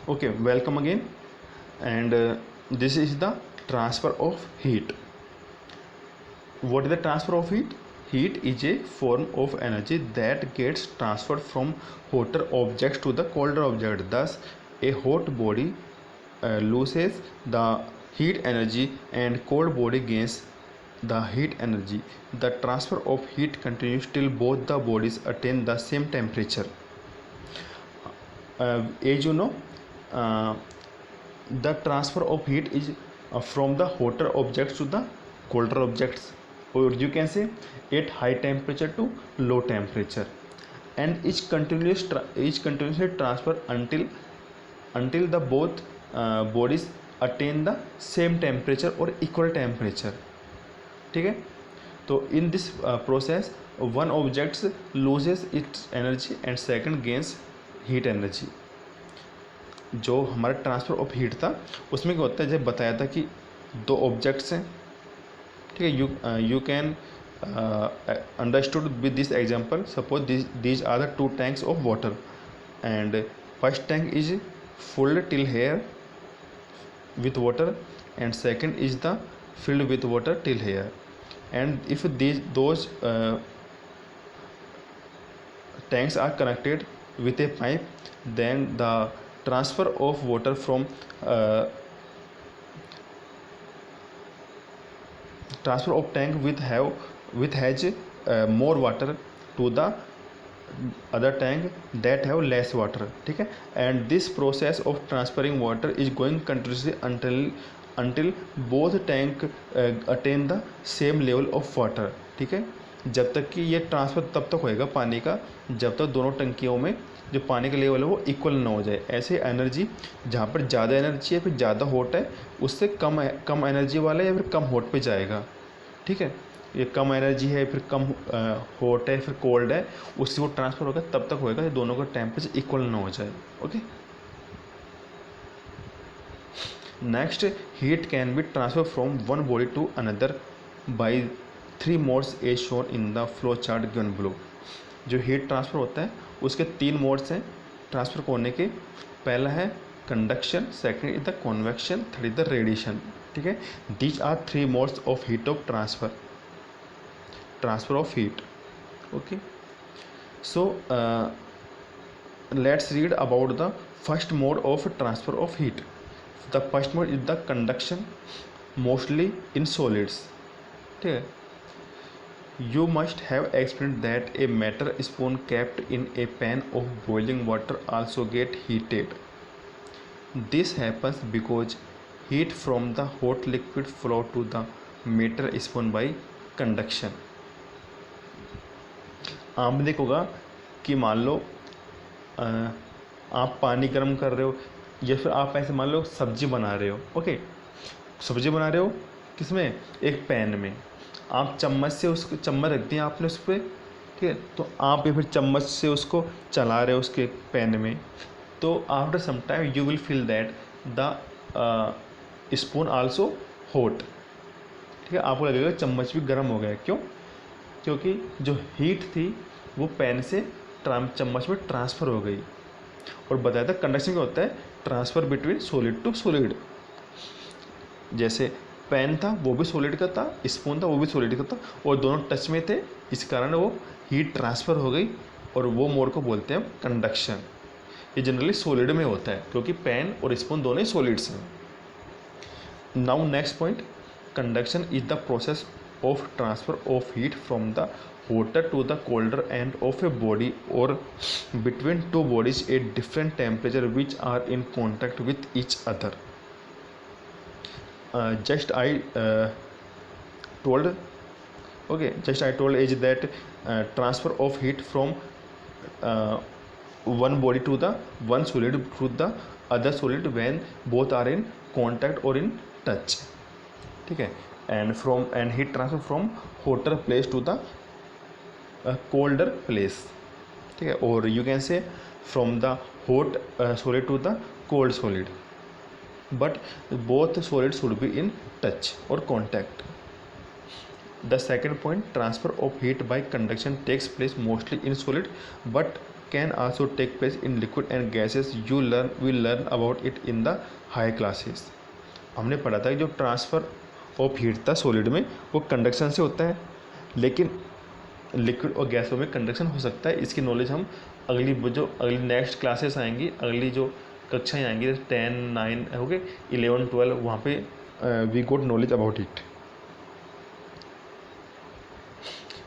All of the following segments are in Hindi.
Okay, welcome again. And this is the transfer of heat. What is the transfer of heat? Heat is a form of energy that gets transferred from hotter objects to the colder object. Thus, a hot body loses the heat energy and cold body gains the heat energy. The transfer of heat continues till both the bodies attain the same temperature. As you know, uh, the transfer of heat is from the hotter objects to the colder objects, or you can say at high temperature to low temperature, and each continuously transfer until the both bodies attain the same temperature or equal temperature. ठीक है, तो in this process one object loses its energy and second gains heat energy. जो हमारा ट्रांसफ़र ऑफ हीट था उसमें क्या होता है, जब बताया था कि दो ऑब्जेक्ट्स हैं, ठीक है, you can understood with this example. Suppose these are the two tanks of water and first tank is fulled till here with water and second is the filled with water till here. And if those tanks are connected with a pipe, then the transfer of water from transfer of tank has more water to the other tank that have less water. ठीक है, and this process of transferring water is going continuously until both tank attain the same level of water. ठीक है, जब तक कि ये ट्रांसफ़र तब तक होएगा पानी का जब तक दोनों टंकियों में जो पानी का लेवल है वो इक्वल ना हो जाए. ऐसे एनर्जी जहाँ पर ज़्यादा एनर्जी है फिर ज़्यादा हॉट है उससे कम एनर्जी वाला या फिर कम हॉट पे जाएगा. ठीक है, ये कम एनर्जी है फिर कम हॉट है फिर कोल्ड है, उससे वो ट्रांसफ़र होगा तब तक होएगा कि दोनों का टेम्परेचर इक्वल ना हो जाए. Okay, next, heat can be transfer from one body to another by 3 modes as shown in the flow chart given below. जो हीट ट्रांसफ़र होता है उसके 3 मोड्स हैं ट्रांसफ़र होने के. पहला है conduction, second is the convection, third is the radiation. ठीक है, these are 3 modes of heat of transfer of heat. Okay, so let's read about the first mode of transfer of heat. The first mode is the conduction, mostly in solids. ठीक है, you must have experienced that a metal spoon kept in a pan of boiling water also get heated. This happens because heat from the hot liquid flow to the metal spoon by conduction. आपने देखा होगा कि मान लो आप पानी गर्म कर रहे हो या फिर आप ऐसे मान लो सब्जी बना रहे हो. ओके, सब्जी बना रहे हो किसमें, एक पैन में. आप चम्मच से उसको चम्मच रख दिया आपने उस पर, ठीक है, तो आप या फिर चम्मच से उसको चला रहे हो उसके पैन में. तो after some time you will feel that the spoon also hot. ठीक है, आपको लगेगा चम्मच भी गर्म हो गया. क्यों? क्योंकि जो हीट थी वो पैन से चम्मच में ट्रांसफ़र हो गई. और बताया था कंडक्शन क्या होता है, transfer between solid to solid. जैसे पैन था वो भी सॉलिड का था, स्पून था वो भी सॉलिड का था, और दोनों टच में थे, इस कारण वो हीट ट्रांसफ़र हो गई और वो मोड को बोलते हैं कंडक्शन. ये जनरली सॉलिड में होता है क्योंकि पैन और स्पून दोनों ही सॉलिड्स हैं. Now next point, conduction is the process of transfer of heat from the hotter to the colder end of a body or between two bodies at different temperature which are in contact with each other. Just I told is that transfer of heat from one body to the one solid to the other solid when both are in contact or in touch. ठीक है, and heat transfer from hotter place to the colder place. ठीक है, और you can say from the hot solid to the cold solid, but both solids should be in touch or contact. The second point, transfer of heat by conduction takes place mostly in solid, but can also take place in liquid and gases. You learn about it in the higher classes. हमने पढ़ा था कि जो ट्रांसफ़र ऑफ हीट था सॉलिड में वो कंडक्शन से होता है, लेकिन लिक्विड और गैसों में कंडक्शन हो सकता है. इसकी नॉलेज हम अगली नेक्स्ट क्लासेस आएंगी, अगली जो कक्षाएँ आएंगी 10, 9 हो गए, 11, 12, वहाँ पे we got knowledge about it.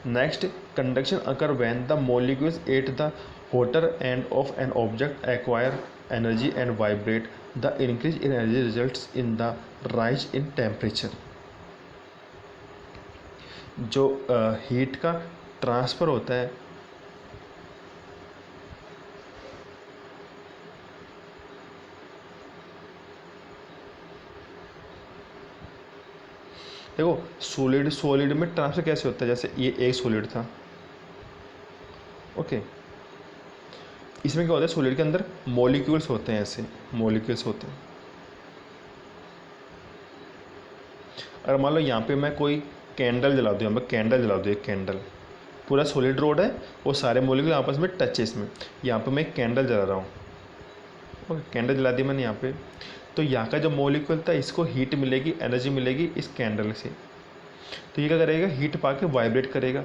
Next, conduction occur when the molecules at the hotter end of an object acquire energy and vibrate. The increase in energy results in the rise in temperature. जो हीट का ट्रांसफ़र होता है देखो, सॉलिड में ट्रांसफ़र कैसे होता है. जैसे ये एक सॉलिड था, ओके. इसमें क्या होता है, सॉलिड के अंदर मॉलिक्यूल्स होते हैं, ऐसे मॉलिक्यूल्स होते हैं. अगर मान लो यहाँ पे मैं कोई कैंडल जला दूँ, यहाँ पर कैंडल जला दूँ, एक कैंडल, पूरा सॉलिड रोड है, वो सारे मॉलिक्यूल आपस में टच है इसमें. यहाँ पे मैं एक कैंडल जला रहा हूँ, ओके, कैंडल जला दी मैंने यहाँ पे. तो यहाँ का जो मॉलिक्यूल था इसको हीट मिलेगी, एनर्जी मिलेगी इस कैंडल से. तो ये क्या करेगा, हीट पा के वाइब्रेट करेगा.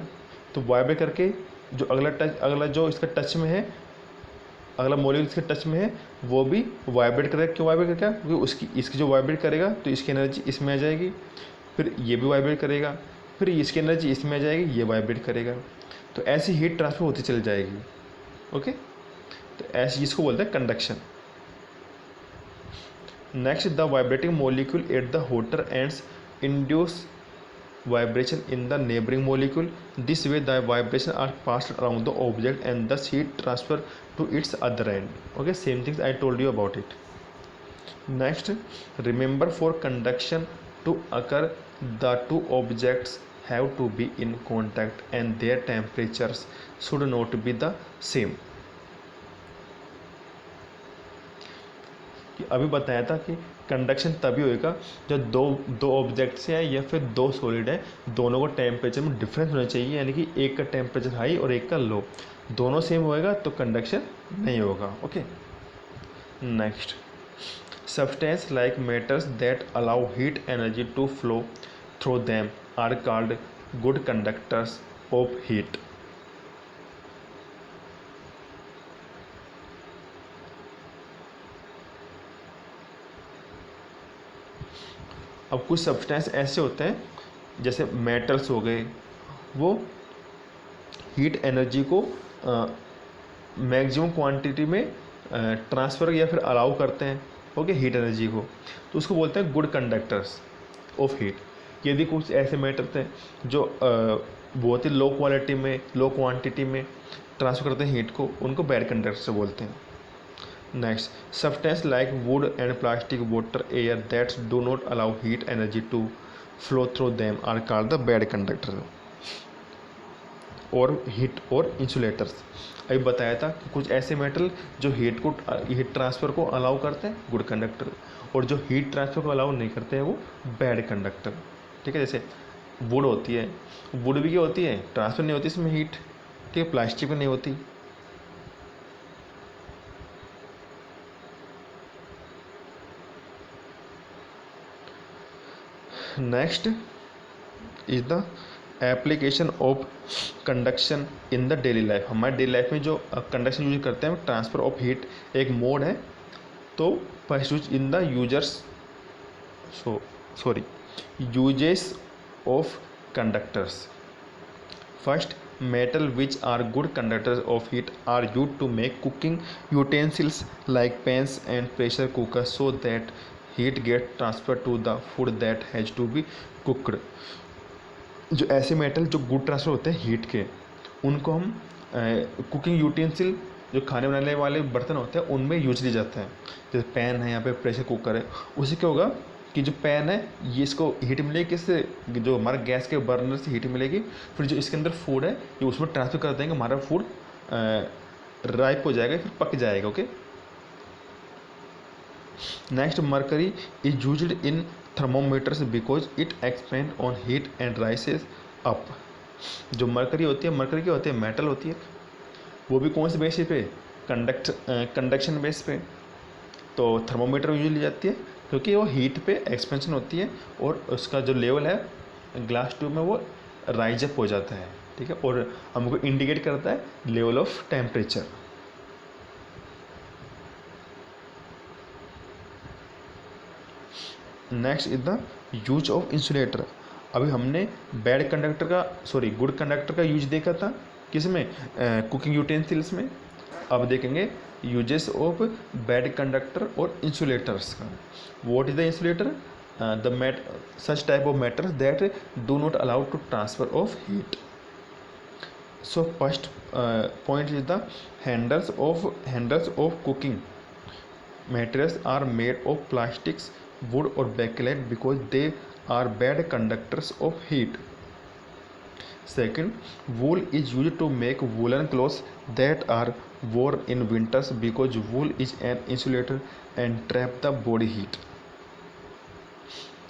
तो वाइब्रेट करके जो अगला जो इसका टच में है, अगला मॉलिक्यूल इसके टच में है, वो भी वाइब्रेट करेगा. क्यों वाइब्रेट करेगा, क्योंकि इसकी जो वाइब्रेट करेगा तो इसकी एनर्जी इसमें आ जाएगी, फिर ये भी वाइब्रेट करेगा, फिर इसकी एनर्जी इसमें आ जाएगी, ये वाइब्रेट करेगा. तो ऐसी हीट ट्रांसफर होती चली जाएगी, ओके. तो ऐसी इसको बोलते हैं conduction. Next, the vibrating molecule at the hotter ends induce vibration in the neighboring molecule. This way, the vibrations are passed around the object and thus heat transfer to its other end. Okay, same things I told you about it. Next, remember for conduction to occur, the two objects have to be in contact and their temperatures should not be the same. कि अभी बताया था कि कंडक्शन तभी होएगा जब दो ऑब्जेक्ट्स हैं या फिर दो सॉलिड हैं, दोनों को टेम्परेचर में डिफरेंस होना चाहिए. यानी कि एक का टेम्परेचर हाई और एक का लो, दोनों सेम होएगा तो कंडक्शन नहीं होगा, okay. Next, substance like metals that allow heat energy to flow through them are called good conductors of heat. अब कुछ सब्सटेंस ऐसे होते हैं जैसे मेटल्स हो गए, वो हीट एनर्जी को मैक्सिमम क्वांटिटी में ट्रांसफ़र या फिर अलाउ करते हैं, ओके, हीट एनर्जी को. तो उसको बोलते हैं गुड कंडक्टर्स ऑफ हीट. यदि कुछ ऐसे मेटल्स हैं जो बहुत ही लो क्वांटिटी में ट्रांसफ़र करते हैं हीट को, उनको बैड कंडक्टर्स बोलते हैं. Next, substances like wood and plastic, water, air that do not allow heat energy to flow through them are called the bad conductor और हीट और इंसुलेटर्स. अभी बताया था कि कुछ ऐसे मेटल जो हीट ट्रांसफ़र को अलाउ करते हैं, गुड कंडक्टर, और जो हीट ट्रांसफ़र को अलाउ नहीं करते हैं वो बैड कंडक्टर. ठीक है, जैसे वुड होती है, वुड भी क्या होती है, ट्रांसफ़र नहीं होती इसमें हीट, ठीक है, प्लास्टिक में नहीं होती. Next is the application of conduction in the daily life. हमारे डेली लाइफ में जो कंडक्शन यूज करते हैं, ट्रांसफ़र ऑफ हीट एक मोड है. तो first use in the uses of conductors. First, metal which are good conductors of heat are used to make cooking utensils like pans and pressure cookers so that heat gets transferred to the food that has to be cooked. जो ऐसे मेटल जो गुड ट्रांसफ़र होते हैं हीट के, उनको हम कुकिंग यूटेंसिल, जो खाने बनाने वाले बर्तन होते हैं उनमें यूज किया जाता है. जैसे पैन है, यहाँ पे प्रेशर कुकर है, उससे क्या होगा कि जो पैन है ये इसको हीट मिलेगी किससे, जो हमारा गैस के बर्नर से हीट मिलेगी. फिर जो इसके अंदर फूड है ये उसमें ट्रांसफ़र कर देंगे, हमारा फूड राइप हो जाएगा, फिर पक जाएगा, okay. Next, mercury is used in thermometers because it expand on heat and राइसेस up. जो मरकरी होती है, मरकरी क्या होती है, मेटल होती है, वो भी कौन से बेसिस पे, कंडक्शन बेस पे। तो थर्मोमीटर यूज ली जाती है क्योंकि वो हीट पे एक्सपेंशन होती है और उसका जो लेवल है ग्लास ट्यूब में वो राइज अप हो जाता है, ठीक है, और हमको इंडिकेट करता है level of temperature. Next is the use of insulator. अभी हमने बैड कंडक्टर का गुड कंडक्टर का यूज देखा था किसमें, कुकिंग यूटेंसिल्स में। अब देखेंगे यूजेस ऑफ बैड कंडक्टर और इंसुलेटर्स का। What is the insulator, the such type of matters that do not allow to transfer of heat. So first point is the handles of cooking materials are made of plastics, wood or bakelite because they are bad conductors of heat. Second, wool is used to make woolen clothes that are worn in winters because wool is an insulator and trap the body heat.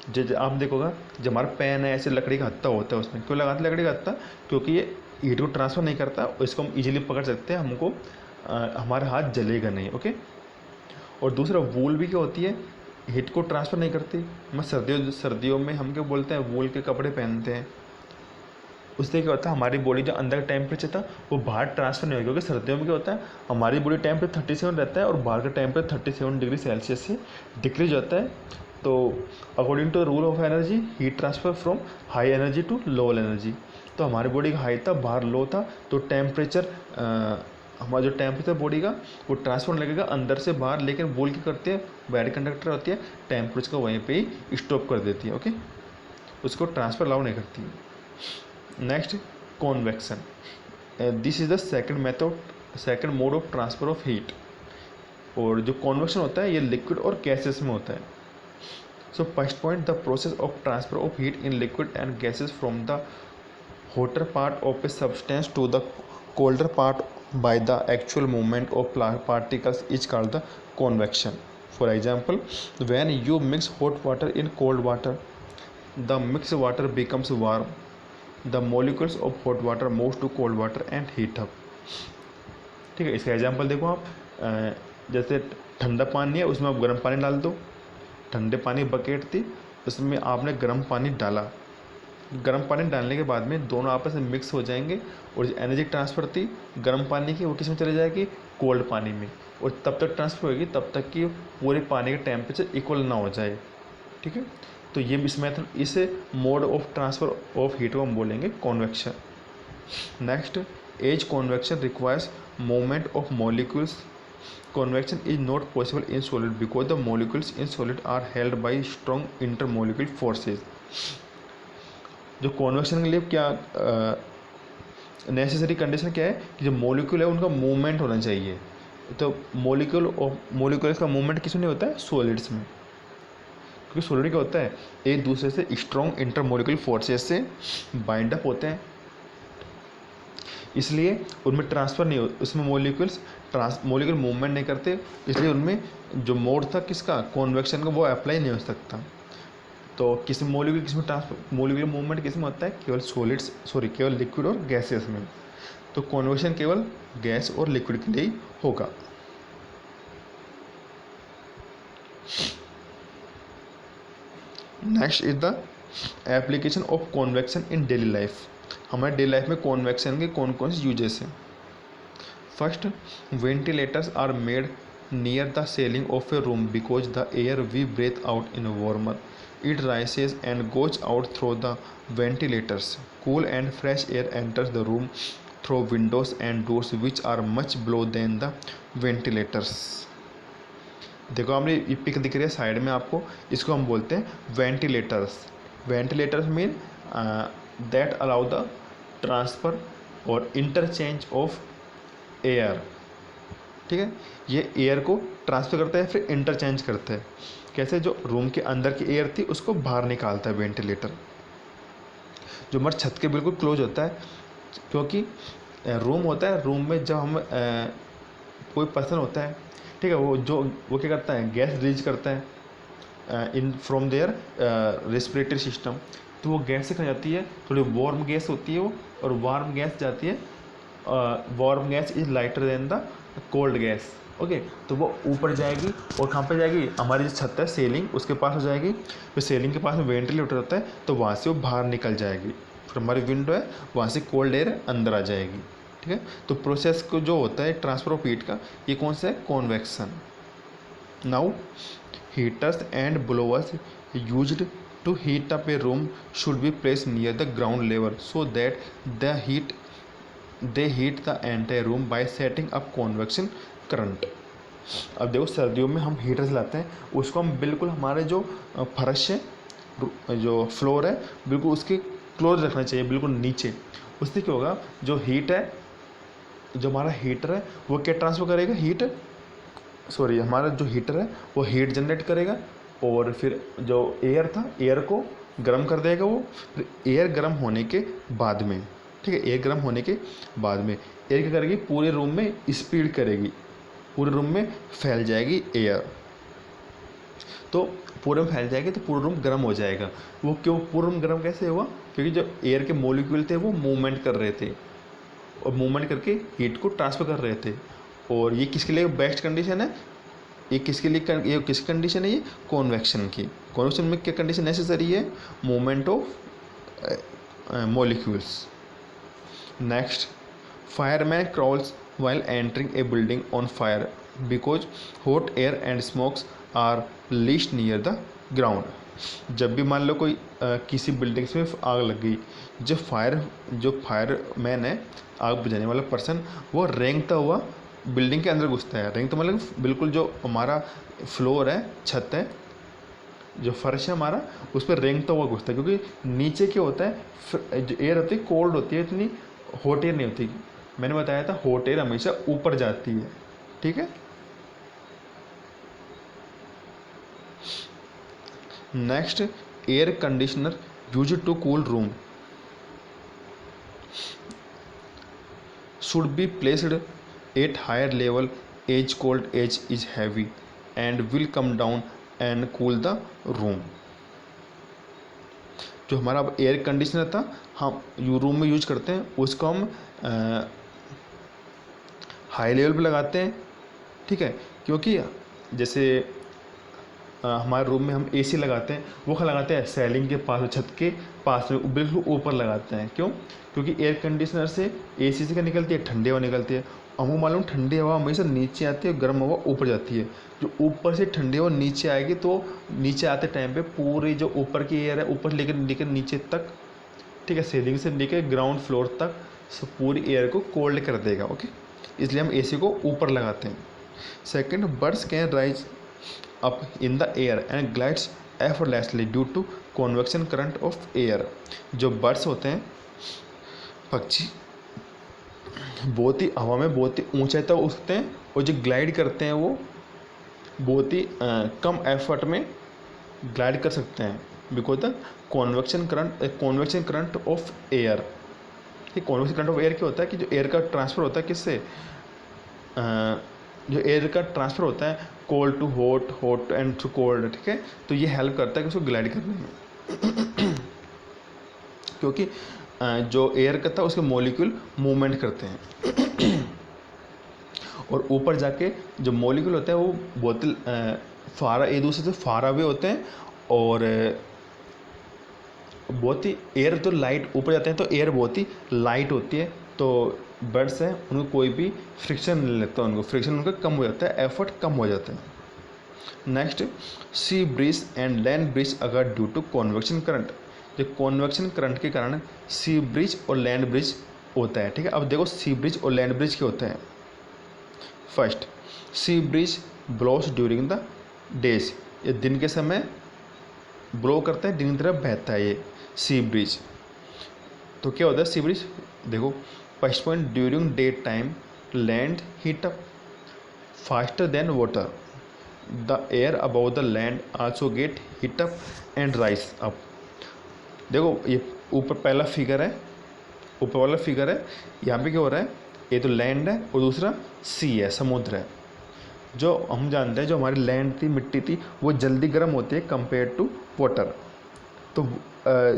जो आप देखोगा जब हमारा पैन है ऐसे लकड़ी का हत्था होता है, उसमें क्यों लगाते लकड़ी का हत्था, क्योंकि ये हीट को ट्रांसफ़र नहीं करता और इसको हम इजीली पकड़ सकते हैं, हमको हमारा हाथ जलेगा नहीं, ओके। और दूसरा वूल भी क्या होती है, हीट को ट्रांसफ़र नहीं करती। हम सर्दियों में हम क्या बोलते हैं, वूल के कपड़े पहनते हैं, उससे क्या होता है हमारी बॉडी जो अंदर का टेम्परेचर था वो बाहर ट्रांसफ़र नहीं होगा, क्योंकि सर्दियों में क्या होता है हमारी बॉडी टेम्परेचर 37 रहता है और बाहर का टेम्परेचर 37 डिग्री सेल्सियस से डिक्रीज होता है। तो according to rule of energy heat transfer from high energy to low energy. तो हमारी बॉडी का हाई था, बाहर लो था, तो टेम्परेचर हमारा जो टेम्परेचर बॉडी का वो ट्रांसफर लगेगा अंदर से बाहर, लेकिन वूल की करती है, बैड कंडक्टर होती है, टेम्परेचर को वहीं पे ही स्टॉप कर देती है, ओके, उसको ट्रांसफ़र अलाउ नहीं करती है। Next, convection. This is the second mode of transfer of heat. और जो कॉन्वेक्शन होता है ये लिक्विड और गैसेस में होता है। सो first point, the process of transfer of heat in liquid and gases from the hotter part of a substance to the colder part by the actual movement of particles is called the convection. For example, when you mix hot water in cold water, the mixed water becomes warm. The molecules of hot water moves to cold water and heat up. ठीक है, इसका एग्जाम्पल देखो आप, जैसे ठंडा पानी है उसमें आप गर्म पानी डाल दो, ठंडे पानी बकेट थी उसमें आपने गर्म पानी डाला, गर्म पानी डालने के बाद में दोनों आपस में मिक्स हो जाएंगे और जो एनर्जी ट्रांसफ़र थी गर्म पानी की वो किस में चली जाएगी, कोल्ड पानी में, और तब तक ट्रांसफ़र होगी तब तक कि पूरे पानी का टेम्परेचर इक्वल ना हो जाए, ठीक है। तो ये इस मेथड, इस mode of transfer of heat को हम बोलेंगे convection. Next, as convection requires movement of molecules. Convection is not possible in solid because the molecules in solid are held by strong intermolecular forces. जो कॉन्वेक्शन के लिए क्या नेसेसरी कंडीशन क्या है कि जो मॉलिक्यूल है उनका मूवमेंट होना चाहिए। तो मॉलिक्यूल्स का मूवमेंट किस में नहीं होता है, सॉलिड्स में, क्योंकि सॉलिड क्या होता है एक दूसरे से स्ट्रॉन्ग इंटरमोलिकुलर फोर्सेस से बाइंड अप होते हैं, इसलिए उनमें ट्रांसफ़र नहीं हो, उसमें मॉलिक्यूल मूवमेंट नहीं करते, इसलिए उनमें जो मोड था किसका, कॉन्वेक्शन का, वो अप्लाई नहीं हो सकता। तो किस मॉलिक्यूलर मूवमेंट किस में होता है, केवल लिक्विड और गैसेस में। तो कॉन्वेक्शन केवल गैस और लिक्विड के लिए ही होगा। Next is the application of convection in daily life. हमारे डेली लाइफ में कॉन्वेक्शन के कौन कौन से यूजेस हैं। First, ventilators are made near the ceiling of a room because the air we breathe out in warmer it rises and goes out through the ventilators. Cool and fresh air enters the room through windows and doors which are much below than the ventilators. देखो हमने ये पिक दिख रही है साइड में आपको, इसको हम बोलते हैं ventilators. Ventilators mean that allow the transfer और इंटरचेंज ऑफ एयर, ठीक है। ये एयर को ट्रांसफ़र करता है फिर इंटरचेंज करता है। कैसे, जो रूम के अंदर की एयर थी उसको बाहर निकालता है वेंटिलेटर, जो हमारे छत के बिल्कुल क्लोज होता है, क्योंकि रूम होता है, रूम में जब हम कोई पर्सन होता है, ठीक है, वो क्या करता है, गैस रिलीज करता है in from their respiratory system. तो वो गैस से कहाँ जाती है, थोड़ी वार्म गैस होती है वो, और वार्म गैस जाती है warm gas is lighter than the cold gas. Okay, तो वो ऊपर जाएगी और कहाँ पे जाएगी, हमारी जो छत है सेलिंग उसके पास हो जाएगी। फिर सेलिंग के पास में वेंटिलेटर होता है तो वहाँ से वो बाहर निकल जाएगी। फिर हमारी विंडो है वहाँ से कोल्ड एयर अंदर आ जाएगी। ठीक है, तो प्रोसेस को जो होता है ट्रांसफर ऑफ हीट का, ये कौन सा है, convection. Now heaters and blowers used to heat up a room should be placed near the ground level so that they heat the entire room by setting up convection current। अब देखो सर्दियों में हम हीटर चलाते हैं, उसको हम बिल्कुल हमारे जो फर्श है, जो फ्लोर है, बिल्कुल उसके क्लोज रखना चाहिए, बिल्कुल नीचे। उससे क्या होगा, जो हीट है, जो हमारा हीटर है वो क्या ट्रांसफर करेगा, हमारा जो हीटर है वो हीट जनरेट करेगा और फिर जो एयर था एयर को गर्म कर देगा वो। फिर एयर गर्म होने के बाद में, ठीक है, एयर गर्म होने के बाद में एयर क्या करेगी, पूरे रूम में स्पीड करेगी, पूरे रूम में फैल जाएगी एयर। तो पूरे में फैल जाएगी तो पूरा रूम गर्म हो जाएगा। वो क्यों पूरा रूम गर्म कैसे हुआ, क्योंकि जो एयर के मॉलिक्यूल थे वो मूवमेंट कर रहे थे और मूवमेंट करके हीट को ट्रांसफ़र कर रहे थे। और ये किसके लिए बेस्ट कंडीशन है, ये किसके लिए, ये किसकी कंडीशन है, ये कॉन्वेक्शन की। कॉन्वेक्शन में क्या कंडीशन नेसेसरी है, movement of molecules. Next, fireman crawls while entering a building on fire because hot air and smokes are least near the ground। जब भी मान लो कोई किसी बिल्डिंग्स में आग लग गई, जो फायरमैन है, आग बुझाने वाला पर्सन, वो रेंगता हुआ बिल्डिंग के अंदर घुसता है। रेंग तो मतलब बिल्कुल जो हमारा फ्लोर है, छत है, जो फर्श है हमारा, उस पर रेंगता हुआ घुसता है। क्योंकि नीचे क्या होता है, जो एयर होती है कोल्ड होती है, इतनी हॉट एयर नहीं होती। मैंने बताया था हॉट एयर हमेशा ऊपर जाती है। ठीक है, next, air conditioner used to cool room should be placed at higher level as cold as is heavy and will come down and cool the room। जो हमारा अब एयर कंडीशनर था हम रूम में यूज करते हैं, उसको हम हाई लेवल पे लगाते हैं। ठीक है, क्योंकि जैसे हमारे रूम में हम एसी लगाते हैं, वो कहाँ लगाते हैं, सेलिंग के पास, छत के पास में बिल्कुल ऊपर लगाते हैं। क्यों, क्योंकि एयर कंडीशनर से एसी से क्या निकलती है, ठंडी हवा निकलती है। हमको मालूम ठंडी हवा हमेशा नीचे आती है, गर्म हवा ऊपर जाती है। जो ऊपर से ठंडी हवा नीचे आएगी तो नीचे आते टाइम पे पूरी जो ऊपर की एयर है, ऊपर लेकर नीचे तक, ठीक है, सेलिंग से लेकर ग्राउंड फ्लोर तक सब पूरी एयर को कोल्ड कर देगा। ओके, इसलिए हम एसी को ऊपर लगाते हैं। Second, birds can rise up in the air and glides effortlessly due to convection current of air। जो बर्ड्स होते हैं, पक्षी, बहुत ही हवा में बहुत ही ऊंचाई तक उठते हैं और जो ग्लाइड करते हैं वो बहुत ही कम एफर्ट में ग्लाइड कर सकते हैं, because the convection current of air. ये कॉन्वेक्शन करंट ऑफ एयर क्या होता है कि जो एयर का ट्रांसफ़र होता है किससे, जो एयर का ट्रांसफ़र होता है cold to hot, hot and to cold. ठीक है, तो ये हेल्प करता है कि उसको ग्लाइड करने में क्योंकि जो एयर का था उसके मॉलिक्यूल मूवमेंट करते हैं और ऊपर जाके जो मॉलिक्यूल होते हैं वो बहुत फारा, एक दूसरे से फारा हुए होते हैं और बहुत ही एयर तो लाइट ऊपर जाते हैं तो एयर बहुत ही लाइट होती है। तो बर्ड्स हैं उनको कोई भी फ्रिक्शन नहीं लगता, उनको फ्रिक्शन उनका कम हो जाता है, एफर्ट कम हो जाता है। Next, sea breeze and land breeze अगर ड्यू टू कॉन्वेक्शन करंट। जो कॉन्वेक्शन करंट के कारण सी ब्रिज और लैंड ब्रिज होता है। ठीक है, अब देखो सी ब्रिज और लैंड ब्रिज क्या होते हैं। First, sea breeze blows during the days, ये दिन के समय ब्लो करता है, दिन की तरफ बहता है ये सी ब्रिज। तो क्या होता है सी ब्रिज, देखो first point, during day time land heat up faster than water, the air about the land also get heat up and rise up. देखो ये ऊपर पहला फिगर है, ऊपर वाला फिगर है, यहाँ पे क्या हो रहा है, ये तो लैंड है और दूसरा सी है, समुद्र है। जो हम जानते हैं जो हमारी लैंड थी, मिट्टी थी, वो जल्दी गर्म होती है कंपेयर टू वाटर। तो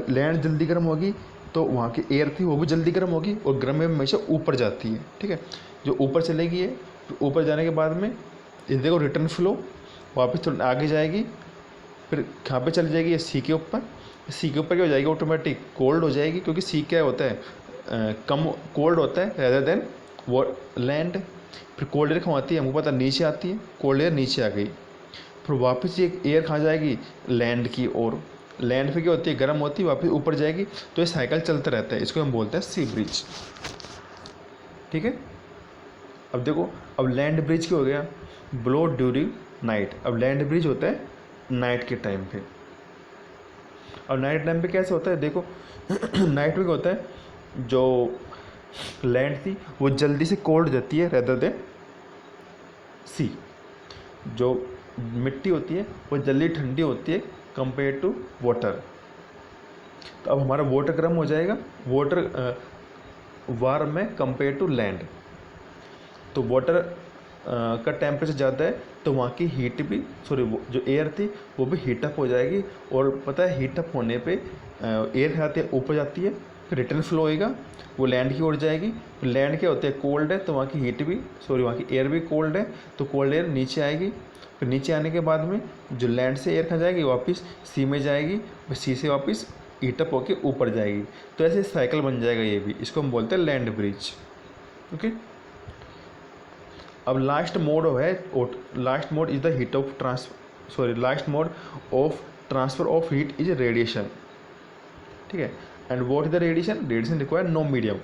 लैंड जल्दी गर्म होगी, तो वहाँ की एयर थी वो भी जल्दी गर्म होगी और गर्म एयर हमेशा ऊपर जाती है, ठीक है। जो ऊपर चलेगी है, तो ऊपर जाने के बाद में ये देखो रिटर्न फ्लो वापस थोड़ा आगे जाएगी, फिर कहाँ पे चली जाएगी, ये सी के ऊपर। सी के ऊपर क्या हो जाएगी, ऑटोमेटिक कोल्ड हो जाएगी, क्योंकि सी क्या होता है कम कोल्ड होता है रेदर देन वो लैंड। फिर कोल्ड एयर कहाँ आती है, हमको पता नीचे आती है, कोल्ड एयर नीचे आ गई, फिर वापस ये एयर कहाँ जाएगी, लैंड की ओर। लैंड पे क्या होती है, गर्म होती है, वापस ऊपर जाएगी। तो ये साइकिल चलता रहता है, इसको हम बोलते हैं सी ब्रिज, ठीक है। अब देखो, अब लैंड ब्रिज क्या हो गया, ब्लो ड्यूरिंग नाइट। अब लैंड ब्रिज होता है नाइट के टाइम पे। और नाइट टाइम पे कैसे होता है, देखो नाइट में क्या होता है, जो लैंड थी वो जल्दी से कोल्ड हो जाती है रेदर देन सी। जो मिट्टी होती है वो जल्दी ठंडी होती है कंपेयर टू वाटर। तो अब हमारा वाटर गर्म हो जाएगा, वाटर वार्म है कंपेयर टू लैंड। तो वाटर का टेम्परेचर ज़्यादा है तो वहाँ की हीट भी, सॉरी जो एयर थी वो भी हीटअप हो जाएगी। और पता है हीटअप होने पे एयर खाते ऊपर जाती है, फिर रिटर्न फ्लो होएगा, वो लैंड की ओर जाएगी। लैंड क्या होता है, कोल्ड है, तो वहाँ की हीट भी, सॉरी वहाँ की एयर भी कोल्ड है, तो कोल्ड एयर नीचे आएगी। फिर नीचे आने के बाद में जो लैंड से एयर कहाँ जाएगी, वापस सी में जाएगी, फिर सी से वापस हीटअप होके ऊपर जाएगी। तो ऐसे साइकिल बन जाएगा ये भी, इसको हम बोलते हैं लैंड ब्रिज, ओके। अब लास्ट मोड है, last mode is the heat of last mode of transfer of heat is radiation, ठीक है। And what is the radiation, radiation require no medium.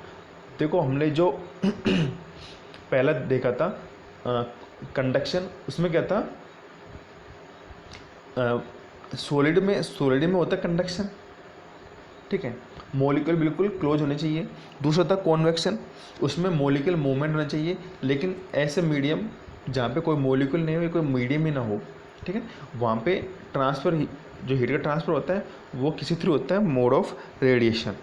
देखो हमने जो पहला देखा था कंडक्शन, उसमें क्या था, सॉलिड में होता है कंडक्शन, ठीक है, मॉलिक्यूल बिल्कुल क्लोज होने चाहिए। दूसरा था कॉन्वेक्शन, उसमें मॉलिक्यूल मूवमेंट होना चाहिए, लेकिन ऐसे मीडियम जहाँ पे कोई मॉलिक्यूल नहीं हो, कोई मीडियम ही ना हो, ठीक है, वहाँ पे ट्रांसफ़र, जो हीट का ट्रांसफ़र होता है वो किसी थ्रू होता है mode of radiation.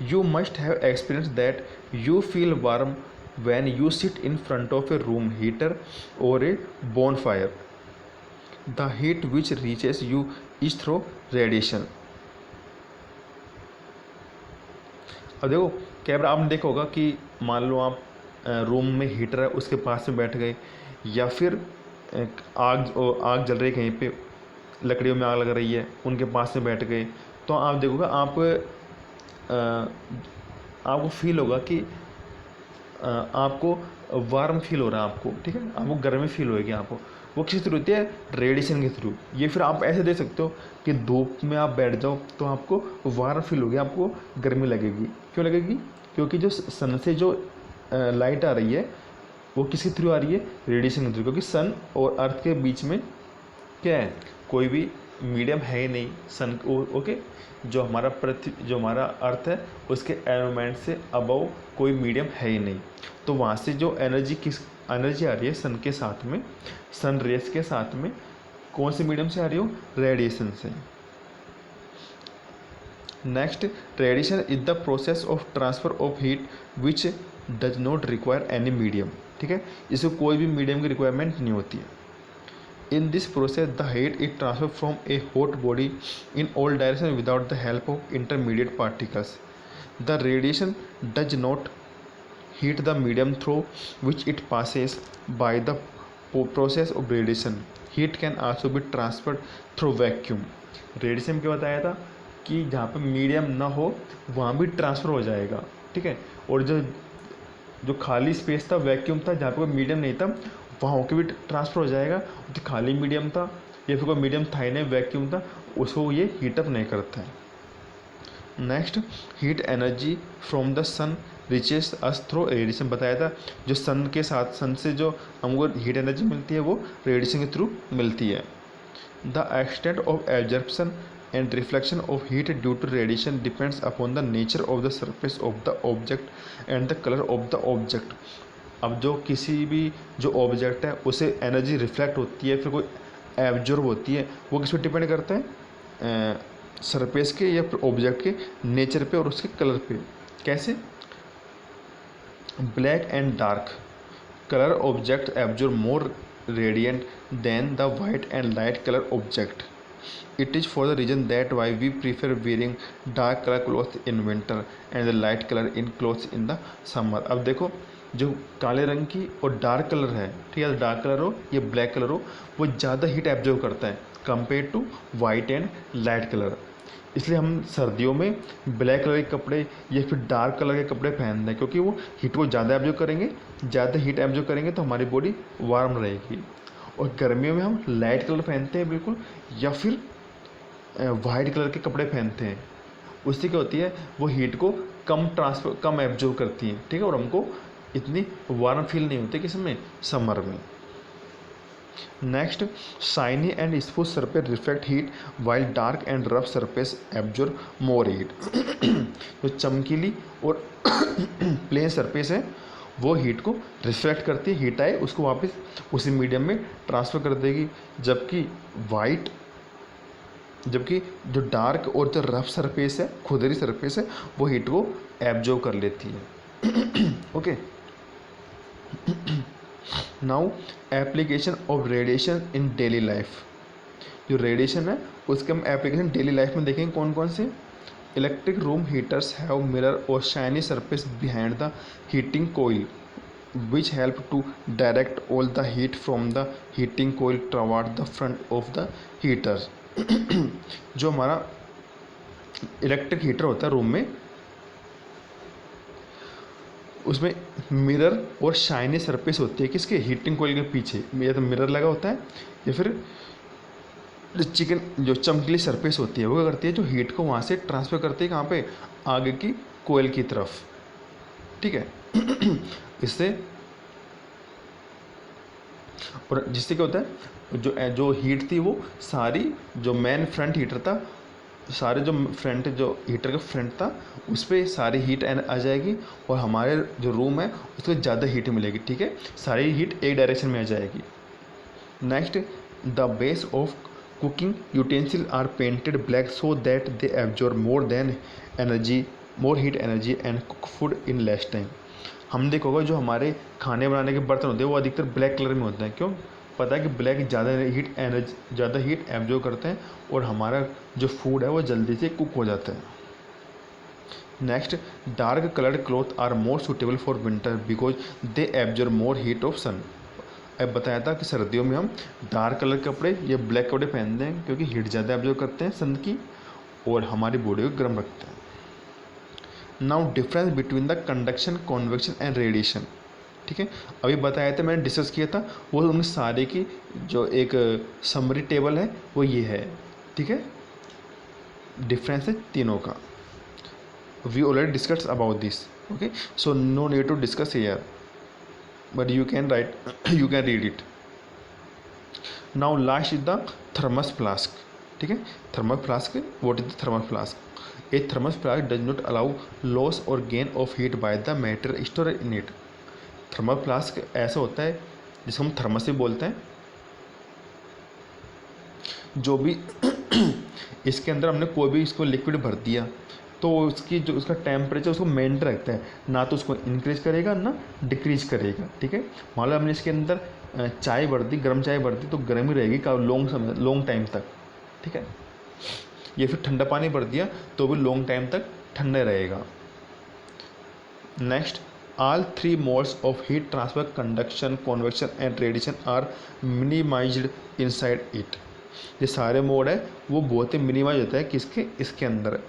You must have experience that you feel warm when you sit in front of a room heater or a bonfire. The heat which reaches you is through radiation. अब देखो कैमरा आपने देखा होगा कि मान लो आप रूम में हीटर है उसके पास में बैठ गए, या फिर आग जल रही है कहीं पे, लकड़ियों में आग लग रही है उनके पास में बैठ गए, तो आप देखोगे आपको फील होगा कि आपको वार्म फील हो रहा है आपको, ठीक है, आपको गर्मी फील होएगी आपको। वो किस थ्रू होती है, रेडिएशन के थ्रू। ये फिर आप ऐसे दे सकते हो कि धूप में आप बैठ जाओ तो आपको वार्म फील होगी, आपको गर्मी लगेगी। क्यों लगेगी, क्योंकि जो सन से जो लाइट आ रही है वो किसके थ्रू आ रही है, रेडिएशन के थ्रू। क्योंकि सन और अर्थ के बीच में क्या है, कोई भी मीडियम है ही नहीं। सन ओके, जो हमारा अर्थ है उसके एनवायरनमेंट से अबव कोई मीडियम है ही नहीं। तो वहाँ से जो एनर्जी आ रही है सन के साथ में, सन रेस के साथ में, कौन से मीडियम से आ रही हो, रेडिएशन से। Next, radiation is the process of transfer of heat which does not require any medium, ठीक है, इसको कोई भी मीडियम की रिक्वायरमेंट नहीं होती है। In this process, the heat is transferred from a hot body in all directions without the help of intermediate particles. The radiation does not heat the medium through which it passes. By the process of radiation, heat can also be transferred through vacuum. Radiation क्या बताया था कि जहाँ पे मीडियम ना हो वहाँ भी ट्रांसफ़र हो जाएगा, ठीक है। और जो खाली स्पेस था, वैक्यूम था, जहाँ पे कोई मीडियम नहीं था, वहाँ होकर भी ट्रांसफ़र हो जाएगा। जो खाली मीडियम था या फिर कोई मीडियम था ही नहीं, वैक्यूम था, उसको ये हीटअप नहीं करता है। Next, heat energy from the sun reaches us through radiation बताया था। जो सन से जो हमको हीट एनर्जी मिलती है वो रेडिएशन के थ्रू मिलती है। The extent of absorption and reflection of heat due to radiation depends upon the nature of the surface of the object and the color of the object. अब जो किसी भी जो ऑब्जेक्ट है उसे एनर्जी रिफ्लेक्ट होती है, फिर कोई एब्जॉर्ब होती है, वो किस पर डिपेंड करता है, सरफेस के या ऑब्जेक्ट के नेचर पे और उसके कलर पे। कैसे, black and dark colour object absorb more radiant than the white and light colour object. It is for the reason that why we prefer wearing dark color clothes in winter and the light color in clothes in the summer. अब देखो जो काले रंग की और डार्क कलर है, ठीक है, डार्क कलर हो या ब्लैक कलर हो, वो ज़्यादा हीट एब्जॉर्व करता है compare to white and light colour. इसलिए हम सर्दियों में ब्लैक कलर के कपड़े या फिर डार्क कलर के कपड़े पहनते हैं, क्योंकि वो हीट को ज़्यादा एब्जॉर्व करेंगे, ज़्यादा हीट एब्जॉर्व करेंगे तो हमारी बॉडी वार्म रहेगी। और गर्मियों में हम लाइट कलर पहनते हैं बिल्कुल, या फिर वाइट कलर के कपड़े पहनते हैं। उससे क्या होती है, वो हीट को कम एब्जॉर्व करती हैं, ठीक है, और हमको इतनी वार्म फील नहीं होती किसमें, समर में। Next, shiny and smooth surface reflect heat while dark and rough surface absorb more heat. जो चमकीली और प्लेन सरफेस है वो हीट को रिफ्लेक्ट करती है, हीट आए उसको वापस उसी मीडियम में ट्रांसफ़र कर देगी, जबकि जो डार्क और जो रफ सरफेस है, खुदरी सरफेस है, वो हीट को एब्जॉर्ब कर लेती है। Okay, now application of radiation in daily life. जो रेडिएशन है उसके हम एप्लीकेशन डेली लाइफ में देखेंगे कौन कौन से। Electric room heaters have mirror और shiny surface behind the heating coil which help to direct all the heat from the heating coil toward the front of the heater। जो हमारा इलेक्ट्रिक हीटर होता है रूम में, उसमें मिरर और शाइनी सरफेस होती है किसके, हीटिंग कोयल के पीछे। या तो मिरर लगा होता है या फिर जो चमकीली सरफेस होती है वो क्या करती है, जो हीट को वहाँ से ट्रांसफ़र करती है कहाँ पे, आगे की कोयल की तरफ, ठीक है। इससे और जिससे क्या होता है, जो हीट थी वो सारी, जो मेन फ्रंट हीटर था, सारे जो हीटर का फ्रंट था उस पर सारी हीट आ जाएगी और हमारे जो रूम है उसको ज़्यादा हीट मिलेगी, ठीक है, सारी हीट एक डायरेक्शन में आ जाएगी। Next, the base of cooking utensil are painted black so that they absorb more heat energy and cook food in less time. हम देखोगे जो हमारे खाने बनाने के बर्तन होते हैं वो अधिकतर ब्लैक कलर में होते हैं। क्यों, पता है कि ब्लैक ज़्यादा हीट एब्जॉर्ब करते हैं और हमारा जो फूड है वो जल्दी से कुक हो जाता है। Next, dark coloured cloth are more suitable for winter because they absorb more heat of sun. अब बताया था कि सर्दियों में हम डार्क कलर के कपड़े या ब्लैक कपड़े पहनते हैं क्योंकि हीट ज़्यादा एब्जॉर्ब करते हैं सन की और हमारी बॉडी को गर्म रखते हैं। Now difference between the conduction, convection and radiation, ठीक है, अभी बताया था, मैंने डिस्कस किया था, वो उन सारे की जो एक समरी टेबल है वो ये है, ठीक है, डिफरेंस है तीनों का। We already discuss about this, okay, so no need to discuss here, but you can read it. Now last is the thermos flask, ठीक है, thermos flask, what is the thermos flask? A thermos flask does not allow loss or gain of heat by the material stored in it। Thermal flask ऐसा होता है जिसको हम थर्मस भी बोलते हैं, जो भी इसके अंदर हमने कोई भी इसको लिक्विड भर दिया तो उसका टेम्परेचर उसको मेंटेन रखता है, ना तो उसको इंक्रीज करेगा ना डिक्रीज करेगा, ठीक है। मान लो हमने इसके अंदर चाय भर दी, गर्म चाय भर दी तो गर्म ही रहेगी लॉन्ग टाइम तक, ठीक है, या फिर ठंडा पानी भर दिया तो भी लॉन्ग टाइम तक ठंडा रहेगा। Next, all three modes of heat transfer, conduction, convection and radiation are minimised inside it. ये सारे मोड है वो बहुत ही मिनिमाइज होता है किसके, इसके अंदर।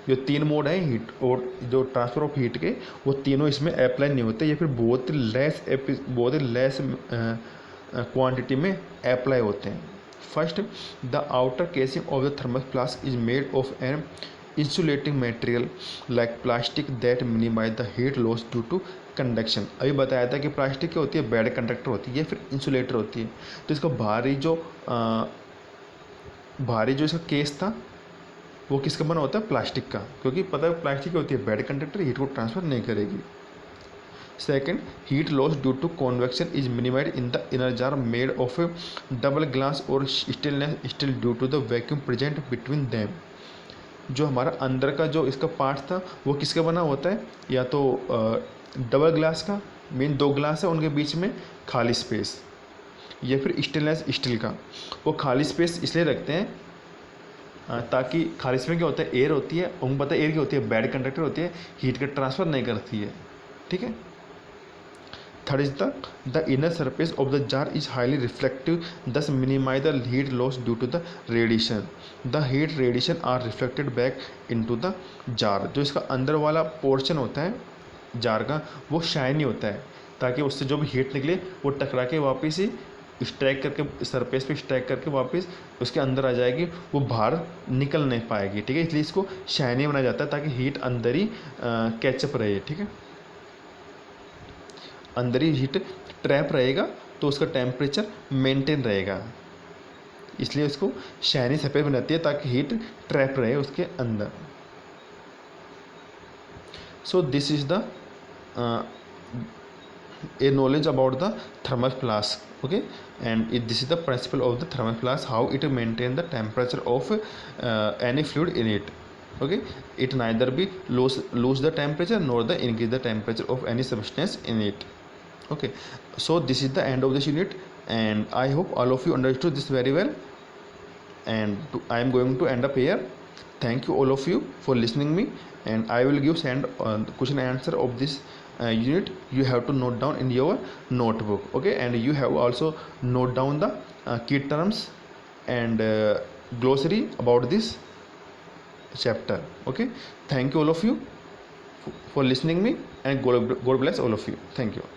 जो तीन मोड है हीट और जो ट्रांसफ़र ऑफ हीट के, वो तीनों इसमें अप्लाई नहीं होते या फिर बहुत ही लेस क्वांटिटी में अप्लाई होते हैं। First, the outer casing of the thermos flask is made of an insulating material like plastic that minimize the heat loss due to conduction। अभी बताया था कि प्लास्टिक क्या होती है, बैड कंडक्टर होती है या फिर इंसुलेटर होती है। तो इसका भारी जो इसका केस था वो किसका बना होता है, प्लास्टिक का, क्योंकि पता है प्लास्टिक क्या होती है, बैड कंडक्टर, हीट को ट्रांसफ़र नहीं करेगी। Second, heat loss due to convection is minimized in the inner jar made of a double glass or stainless steel due to the vacuum present between them। जो हमारा अंदर का जो इसका पार्ट था वो किसका बना होता है, या तो डबल ग्लास का, मीन दो ग्लास है उनके बीच में खाली स्पेस, या फिर स्टेनलेस स्टील का। वो खाली स्पेस इसलिए रखते हैं ताकि खारिश में क्या होता है, एयर होती है, उनको पता है एयर क्या होती है, बैड कंडक्टर होती है, हीट का ट्रांसफ़र नहीं करती है, ठीक है। Third is the inner surface of the jar is highly reflective, this minimize the heat loss due to the radiation, the heat radiation are reflected back into the jar. जो इसका अंदर वाला पोर्शन होता है जार का, वो शाइनी होता है, ताकि उससे जो भी हीट निकले वो टकरा के वापस ही स्ट्राइक करके सरफेस पे स्ट्राइक करके वापस उसके अंदर आ जाएगी, वो बाहर निकल नहीं पाएगी, ठीक है। इसलिए इसको शाइनी बनाया जाता है ताकि हीट अंदर ही कैचअप रहे, ठीक है। अंदर ही हीट ट्रैप रहेगा तो उसका टेम्परेचर मेंटेन रहेगा, इसलिए उसको शाइनी सरफेस बनाती है ताकि हीट ट्रैप रहे उसके अंदर। So this is the a knowledge about the thermal flask, okay, and this is the principle of the thermal flask, how it maintain the temperature of any fluid in it, okay. It neither be lose the temperature nor the increase the temperature of any substance in it, okay. So this is the end of this unit, and I hope all of you understood this very well, and I am going to end up here. Thank you all of you for listening me, and I will give send question and answer of this unit. You have to note down in your notebook, okay, and you have also note down the key terms and glossary about this chapter, okay. Thank you all of you for listening me, and God bless all of you. Thank you.